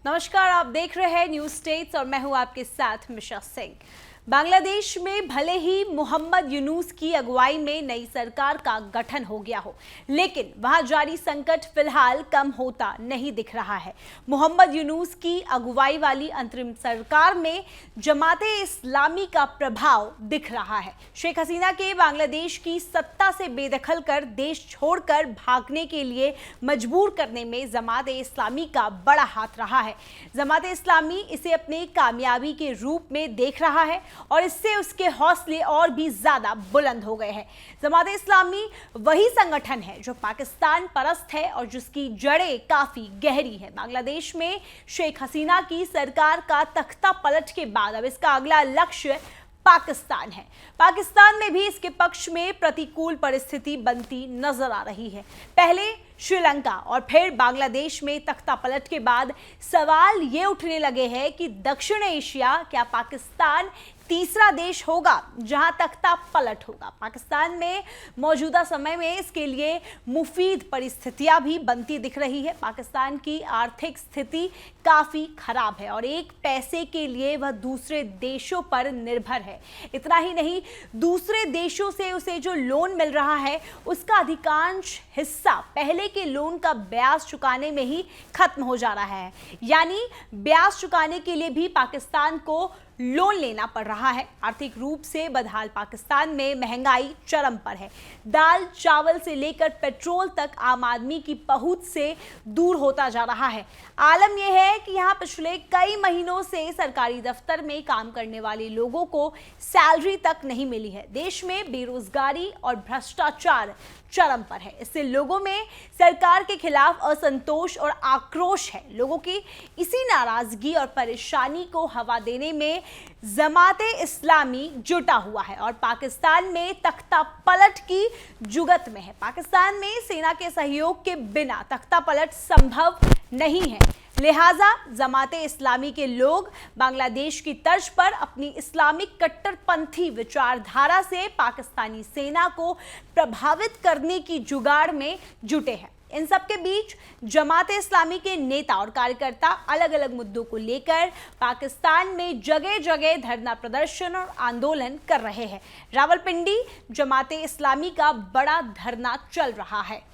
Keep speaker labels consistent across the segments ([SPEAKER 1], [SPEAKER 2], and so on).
[SPEAKER 1] नमस्कार, आप देख रहे हैं न्यूज स्टेट्स और मैं हूं आपके साथ मिशा सिंह। बांग्लादेश में भले ही मोहम्मद यूनुस की अगुवाई में नई सरकार का गठन हो गया हो, लेकिन वहां जारी संकट फिलहाल कम होता नहीं दिख रहा है। मोहम्मद यूनुस की अगुवाई वाली अंतरिम सरकार में जमाते इस्लामी का प्रभाव दिख रहा है। शेख हसीना के बांग्लादेश की सत्ता से बेदखल कर देश छोड़कर भागने के लिए मजबूर करने में जमाते इस्लामी का बड़ा हाथ रहा है। जमाते इस्लामी इसे अपने कामयाबी के रूप में देख रहा है और इससे उसके हौसले और भी ज्यादा बुलंद हो गए हैं। जमाते इस्लामी वही संगठन है जो पाकिस्तान परस्त है और जिसकी जड़ें काफी गहरी है। बांग्लादेश में शेख हसीना की सरकार का तख्ता पलट के बाद अब इसका अगला लक्ष्य पाकिस्तान है। पाकिस्तान में भी इसके पक्ष में प्रतिकूल परिस्थिति बनती नजर आ रही है। पहले श्रीलंका और फिर बांग्लादेश में तख्ता पलट के बाद सवाल ये उठने लगे हैं कि दक्षिण एशिया क्या पाकिस्तान तीसरा देश होगा जहां तख्ता पलट होगा। पाकिस्तान में मौजूदा समय में इसके लिए मुफीद परिस्थितियां भी बनती दिख रही है। पाकिस्तान की आर्थिक स्थिति काफी खराब है और एक पैसे के लिए वह दूसरे देशों पर निर्भर है। इतना ही नहीं, दूसरे देशों से उसे जो लोन मिल रहा है उसका अधिकांश हिस्सा पहले के लोन का ब्याज चुकाने में ही खत्म हो जा रहा है। यानी ब्याज चुकाने के लिए भी पाकिस्तान को लोन लेना पड़ रहा है। आर्थिक रूप से बदहाल पाकिस्तान में महंगाई चरम पर है। दाल चावल से लेकर पेट्रोल तक आम आदमी की पहुंच से दूर होता जा रहा है। आलम यह है कि यहाँ पिछले कई महीनों से सरकारी दफ्तर में काम करने वाले लोगों को सैलरी तक नहीं मिली है। देश में बेरोजगारी और भ्रष्टाचार चरम पर है। इससे लोगों में सरकार के खिलाफ असंतोष और आक्रोश है। लोगों की इसी नाराजगी और परेशानी को हवा देने में जमाते इस्लामी जुटा हुआ है और पाकिस्तान में तख्ता पलट की जुगत में है। पाकिस्तान में सेना के सहयोग के बिना तख्ता पलट संभव नहीं है। लिहाजा जमाते इस्लामी के लोग बांग्लादेश की तर्ज पर अपनी इस्लामिक कट्टरपंथी विचारधारा से पाकिस्तानी सेना को प्रभावित करने की जुगाड़ में जुटे हैं। इन सब के बीच जमाते इस्लामी के नेता और कार्यकर्ता अलग अलग मुद्दों को लेकर पाकिस्तान में जगह जगह धरना प्रदर्शन और आंदोलन कर रहे हैं। रावलपिंडी जमाते इस्लामी का बड़ा धरना चल रहा है।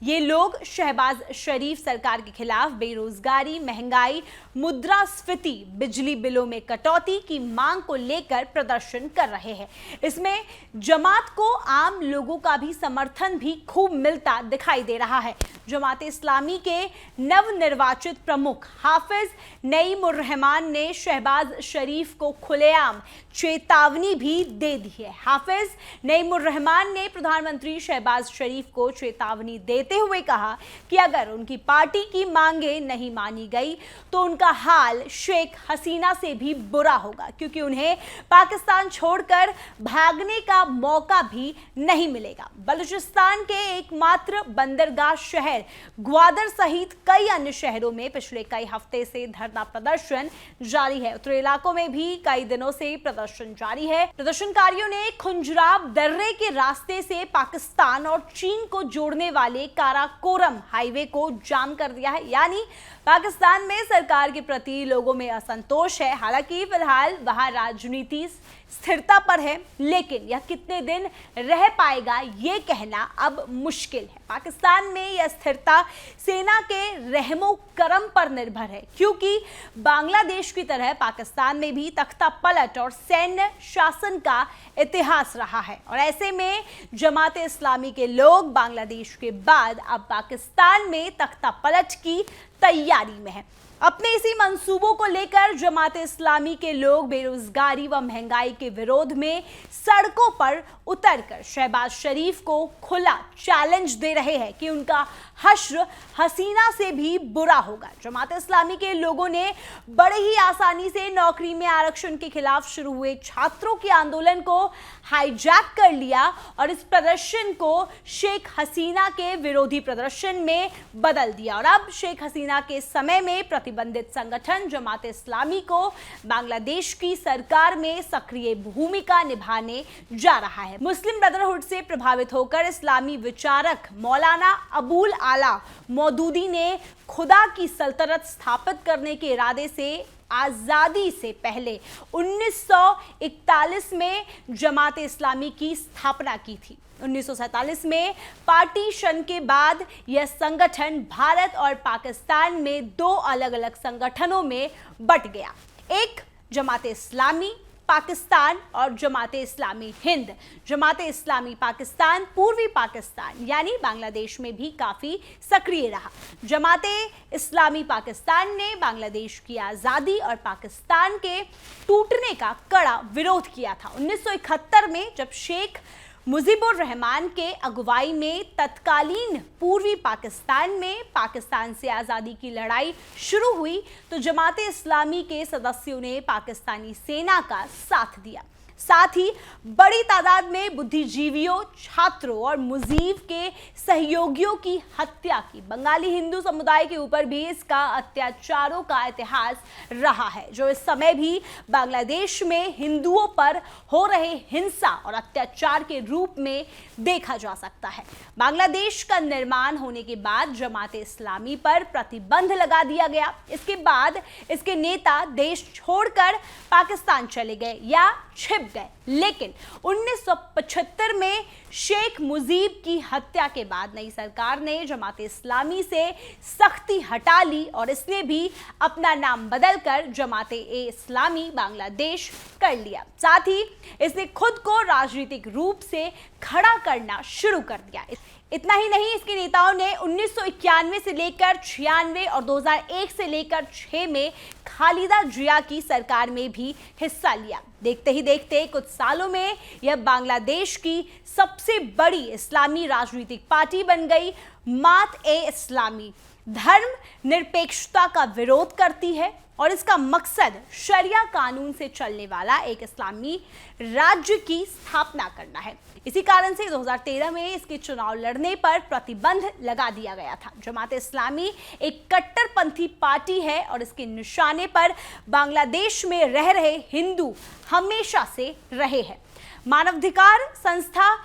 [SPEAKER 1] ये लोग शहबाज शरीफ सरकार के खिलाफ बेरोजगारी, महंगाई, मुद्रास्फीति, बिजली बिलों में कटौती की मांग को लेकर प्रदर्शन कर रहे हैं। इसमें जमात को आम लोगों का भी समर्थन भी खूब मिलता दिखाई दे रहा है। जमात इस्लामी के नवनिर्वाचित प्रमुख हाफिज नईमुर्रहमान ने शहबाज शरीफ को खुलेआम चेतावनी भी दे दी है। हाफिज नईमुर्रहमान ने प्रधानमंत्री शहबाज शरीफ को चेतावनी देते हुए कहा कि अगर उनकी पार्टी की मांगें नहीं मानी गई तो उनका हाल शेख हसीना से भी बुरा होगा, क्योंकि उन्हें पाकिस्तान छोड़कर भागने का मौका भी नहीं मिलेगा। बलूचिस्तान के एकमात्र बंदरगाह शहर ग्वादर सहित कई अन्य शहरों में पिछले कई हफ्ते से धरना प्रदर्शन जारी है। उत्तरी इलाकों में भी कई दिनों से प्रदर्शन जारी है। प्रदर्शनकारियों ने खुंजराब दर्रे के रास्ते से पाकिस्तान और चीन को जोड़ने वाले काराकोरम हाईवे को जाम कर दिया है। यानी पाकिस्तान में सरकार के प्रति लोगों में असंतोष है। हालांकि फिलहाल वहां राजनीति स्थिरता पर है, लेकिन यह कितने दिन रह पाएगा ये कहना अब मुश्किल है। पाकिस्तान में यह स्थिरता सेना के रहमो करम पर निर्भर है, क्योंकि बांग्लादेश की तरह पाकिस्तान में भी तख्ता पलट और सैन्य शासन का इतिहास रहा है और ऐसे में जमाते इस्लामी के लोग बांग्लादेश के बाद अब पाकिस्तान में तख्ता पलट की तैयारी में है। अपने इसी मंसूबों को लेकर जमाते इस्लामी के लोग बेरोजगारी व महंगाई के विरोध में सड़कों पर उतरकर शहबाज शरीफ को खुला चैलेंज दे रहे हैं कि उनका हश्र हसीना से भी बुरा होगा। जमाते इस्लामी के लोगों ने बड़े ही आसानी से नौकरी में आरक्षण के खिलाफ शुरू हुए छात्रों के आंदोलन को हाईजैक कर लिया और इस प्रदर्शन को शेख हसीना के विरोधी प्रदर्शन में बदल दिया और अब शेख हसीना के समय में प्रतिबंधित संगठन जमात इस्लामी को बांग्लादेश की सरकार में सक्रिय भूमिका निभाने जा रहा है। मुस्लिम ब्रदरहुड से प्रभावित होकर इस्लामी विचारक मौलाना अबुल आला मौदूदी ने खुदा की सल्तनत स्थापित करने के इरादे से आजादी से पहले 1941 में जमात इस्लामी की स्थापना की थी। 1947 में पार्टीशन के बाद यह संगठन भारत और पाकिस्तान में दो अलग अलग संगठनों में बंट गया। एक जमात इस्लामी पाकिस्तान और जमाते इस्लामी हिंद। जमाते इस्लामी पाकिस्तान पूर्वी पाकिस्तान यानी बांग्लादेश में भी काफी सक्रिय रहा। जमाते इस्लामी पाकिस्तान ने बांग्लादेश की आजादी और पाकिस्तान के टूटने का कड़ा विरोध किया था। 1971 में जब शेख मुजीबुर रहमान के अगुवाई में तत्कालीन पूर्वी पाकिस्तान में पाकिस्तान से आज़ादी की लड़ाई शुरू हुई तो जमाते इस्लामी के सदस्यों ने पाकिस्तानी सेना का साथ दिया। साथ ही बड़ी तादाद में बुद्धिजीवियों, छात्रों और मुजीब के सहयोगियों की हत्या की। बंगाली हिंदू समुदाय के ऊपर भी इसका अत्याचारों का इतिहास रहा है, जो इस समय भी बांग्लादेश में हिंदुओं पर हो रहे हिंसा और अत्याचार के रूप में देखा जा सकता है। बांग्लादेश का निर्माण होने के बाद जमात इस्लामी पर प्रतिबंध लगा दिया गया। इसके बाद इसके नेता देश छोड़कर पाकिस्तान चले गए या छिप गए। लेकिन 1975 में शेख मुजीब की हत्या के बाद नई सरकार ने जमात इस्लामी से सख्ती हटा ली और इसने भी अपना नाम बदलकर जमाते इस्लामी बांग्लादेश कर लिया। साथ ही इसने खुद को राजनीतिक रूप से खड़ा करना शुरू कर दिया। इतना ही नहीं, इसके नेताओं ने 1991 से लेकर 96 और 2001 से लेकर 6 में खालिदा जिया की सरकार में भी हिस्सा लिया। देखते ही देखते कुछ सालों में यह बांग्लादेश की सबसे बड़ी इस्लामी राजनीतिक पार्टी बन गई। मात-ए-इस्लामी धर्म निरपेक्षता का विरोध करती है और इसका मकसद शरिया कानून से चलने वाला एक इस्लामी राज्य की स्थापना करना है। इसी कारण से 2013 में इसके चुनाव लड़ने पर प्रतिबंध लगा दिया गया था। जमात इस्लामी एक कट्टरपंथी पार्टी है और इसके निशाने पर बांग्लादेश में रह रहे हिंदू हमेशा से रहे हैं। मानवाधिकार संस्था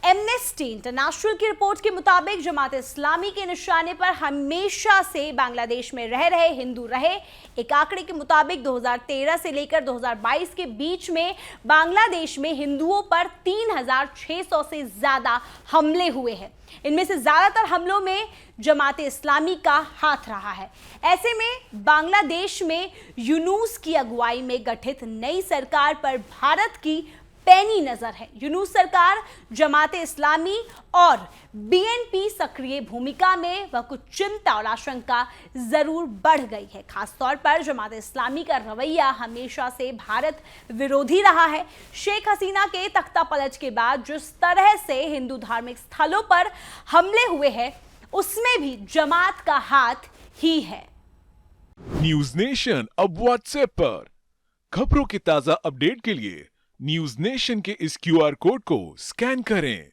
[SPEAKER 1] एमनेस्टी इंटरनेशनल की रिपोर्ट के मुताबिक जमात इस्लामी के निशाने पर हमेशा से बांग्लादेश में रह रहे हिंदू रहे। एक आंकड़े के मुताबिक 2013 से लेकर 2022 के बीच में बांग्लादेश में हिंदुओं पर 3600 से ज्यादा हमले हुए हैं। इनमें से ज्यादातर हमलों में जमात इस्लामी का हाथ रहा है। ऐसे में बांग्लादेश में यूनुस की अगुवाई में गठित नई सरकार पर भारत की पैनी नजर है। यूनुस सरकार जमात इस्लामी और बीएनपी सक्रिय भूमिका में वह कुछ चिंता और आशंका जरूर बढ़ गई है। खासतौर पर जमात इस्लामी का रवैया हमेशा से भारत विरोधी रहा है। शेख हसीना के तख्ता पलट के बाद जिस तरह से हिंदू धार्मिक स्थलों पर हमले हुए हैं उसमें भी जमात का हाथ ही है।
[SPEAKER 2] न्यूज नेशन अब व्हाट्सएप पर खबरों के ताजा अपडेट के लिए न्यूज नेशन के इस क्यूआर कोड को स्कैन करें।